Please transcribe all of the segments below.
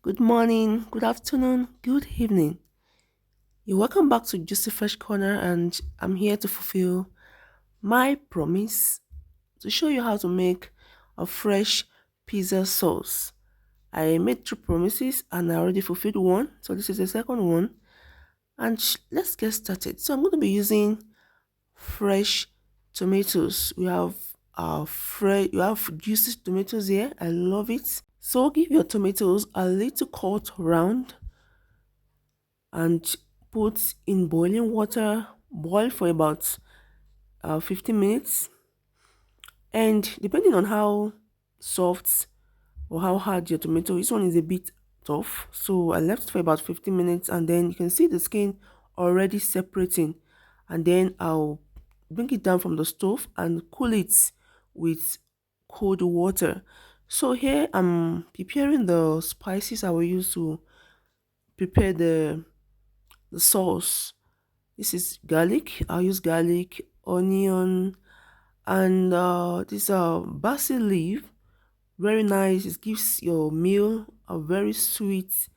Good morning, good afternoon, good evening. You're welcome back to Juicy Fresh Corner, and I'm here to fulfill my promise to show you how to make a fresh pizza sauce. I made two promises and I already fulfilled one, so this is the second one. And let's get started. So I'm going to be using fresh tomatoes. We have juicy tomatoes here. I love it. So give your tomatoes a little cut round and put in boiling water, boil for about 15 minutes. And depending on how soft or how hard your tomato, this one is a bit tough. So I left for about 15 minutes, and then you can see the skin already separating. And then I'll bring it down from the stove and cool it with cold water. So here I'm preparing the spices I will use to prepare the sauce. This is garlic. I'll use garlic, onion, and this basil leaf. Very nice. It gives your meal a very sweet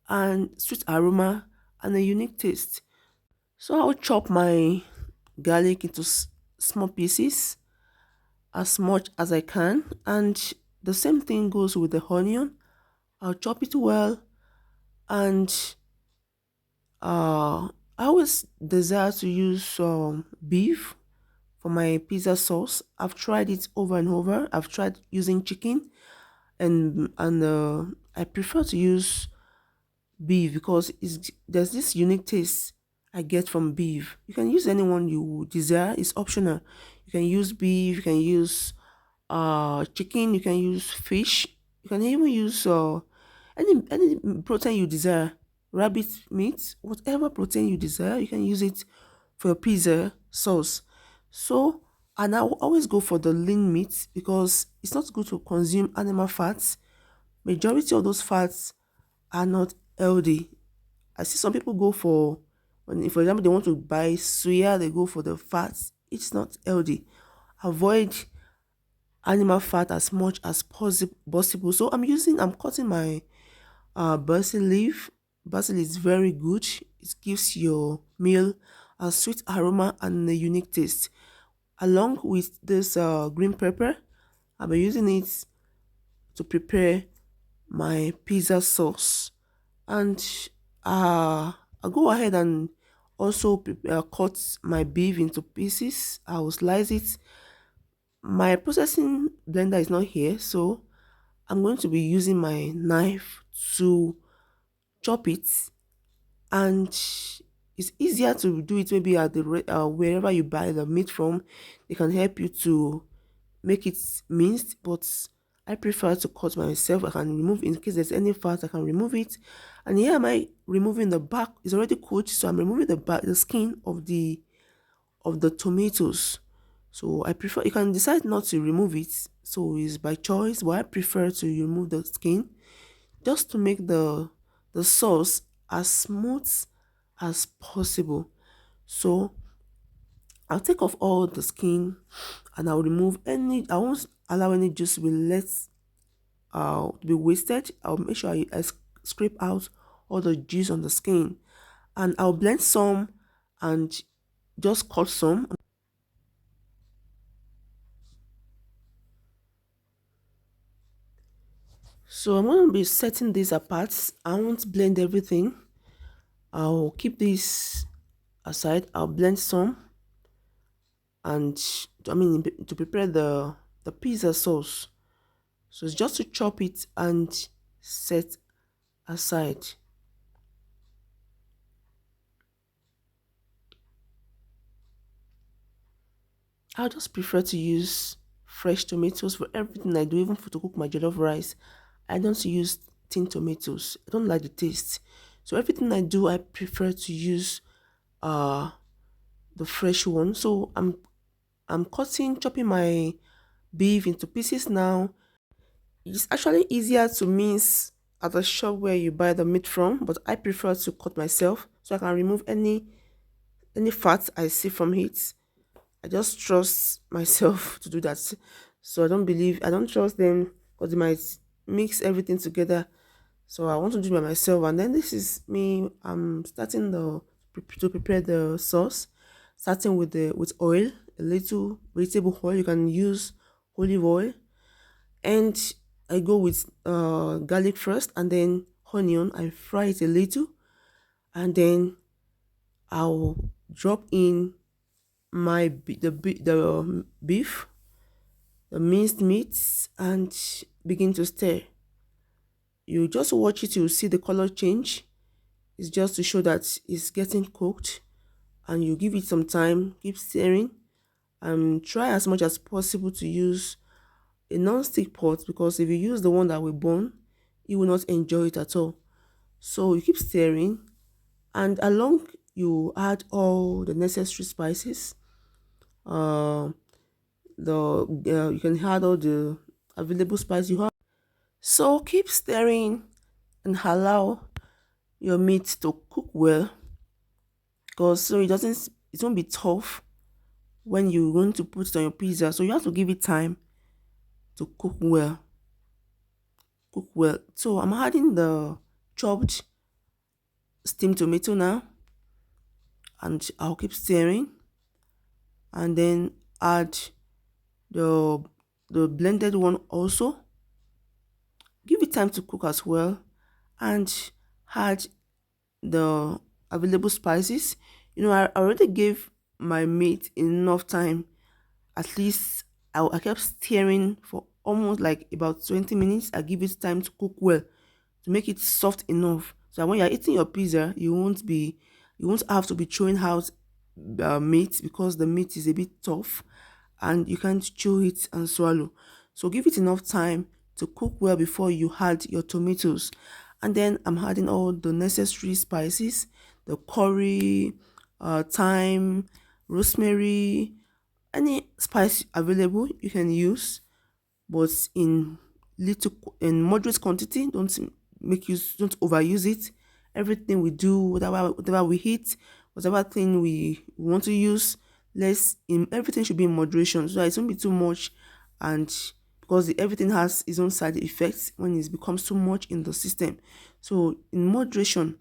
aroma and a unique taste. So I'll chop my garlic into small pieces as much as I can, and the same thing goes with the onion. I'll chop it well, and I always desire to use beef for my pizza sauce. I've tried it over and over. I've tried using chicken, and I prefer to use beef because there's this unique taste I get from beef. You can use anyone you desire. It's optional. You can use beef. You can use chicken. You can use fish. You can even use any protein you desire. Rabbit meat, whatever protein you desire, you can use it for your pizza sauce. So, and I will always go for the lean meat because it's not good to consume animal fats. Majority of those fats are not healthy. I see some people go for, when, for example, they want to buy soya, they go for the fats. It's not healthy. Avoid animal fat as much as possible. So I'm cutting my basil leaf. Basil is very good. It gives your meal a sweet aroma and a unique taste. Along with this green pepper, I'll be using it to prepare my pizza sauce. And I'll go ahead and also cut my beef into pieces. I will slice it. My processing blender is not here, so I'm going to be using my knife to chop it, and it's easier to do it maybe at wherever you buy the meat from. They can help you to make it minced, but I prefer to cut myself. I can remove, in case there's any fat, I can remove it. And here am I removing the back. It's already cooked, so I'm removing the skin of the tomatoes. So I prefer, you can decide not to remove it, so it's by choice, but I prefer to remove the skin just to make the sauce as smooth as possible. So I'll take off all the skin, and I'll remove any, I won't allow any juice to be to be wasted. I'll make sure I scrape out all the juice on the skin, and I'll blend some and just cut some. So I'm going to be setting this apart. I won't blend everything. I'll keep this aside. I'll blend some, and to prepare the pizza sauce. So it's just to chop it and set aside. I just prefer to use fresh tomatoes for everything I do, even for to cook my jollof rice. I don't use tin tomatoes. I don't like the taste. So everything I do, I prefer to use uh the fresh one. So I'm chopping my beef into pieces now. It's actually easier to mince at the shop where you buy the meat from, but I prefer to cut myself so I can remove any fat I see from it. I just trust myself to do that. So I don't trust them because they might mix everything together So I want to do it by myself. And then this is me. I'm starting to prepare the sauce, starting with the with oil, a little vegetable oil. You can use olive oil, and I go with garlic first, and then onion. I fry it a little, and then I'll drop in the beef, the minced meats, and begin to stir. You just watch it, you see the color change. It's just to show that it's getting cooked, and you give it some time, keep stirring, and try as much as possible to use a non-stick pot, because if you use the one that will burn, you will not enjoy it at all. So you keep stirring, and along you add all the necessary spices. Uh, the You can add all the available spices you have. So keep stirring and allow your meat to cook well, because so it won't be tough when you're going to put it on your pizza. So you have to give it time to cook well. So I'm adding the chopped steamed tomato now, and I'll keep stirring, and then add the blended one also. Give it time to cook as well, and add the available spices. I already gave my meat enough time. At least I kept stirring for almost like about 20 minutes. I give it time to cook well, to make it soft enough, so that when you're eating your pizza, you won't have to be throwing out meat, because the meat is a bit tough and you can't chew it and swallow. So give it enough time to cook well before you add your tomatoes. And then I'm adding all the necessary spices, the curry, thyme, rosemary, any spice available you can use, but in moderate quantity. Don't overuse it. Everything we do, whatever we eat, whatever thing we want to use, less in everything should be in moderation, so that it won't be too much. And because everything has its own side effects when it becomes too much in the system, so in moderation.